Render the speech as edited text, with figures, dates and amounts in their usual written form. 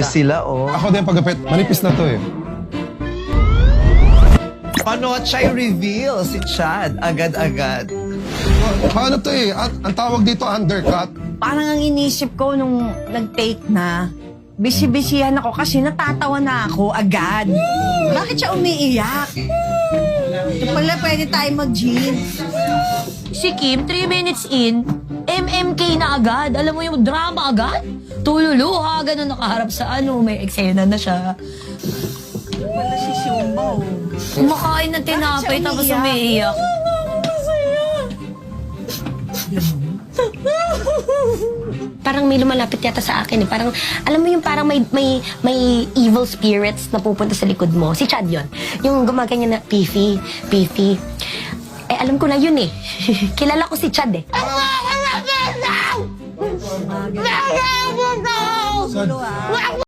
Ayos sila, oh. Ako din pagkapit, manipis na to eh. Paano siya reveal si Chad agad-agad? Paano to eh? Ang tawag dito, undercut. Parang ang inisip ko nung nag-take na, bisi-bisihan ako kasi natatawa na ako agad. Bakit siya umiiyak? Ito pala pwede tayo mag-jeans. Si Kim, 3 minutes in, MMK na agad. Alam mo yung drama agad? Tululuha, ganun nakaharap sa may eksena na siya. Wala si Shumbo. Kumakain ng tinapay siya tapos umiiyak? umiiyak. Parang may lumalapit yata sa akin eh. Parang, alam mo yung parang may evil spirits na pupunta sa likod mo. Si Chad yun. Yung gumaganyan na Pifi. Eh, alam ko na yun eh. Kilala ko si Chad eh. Gulo ah.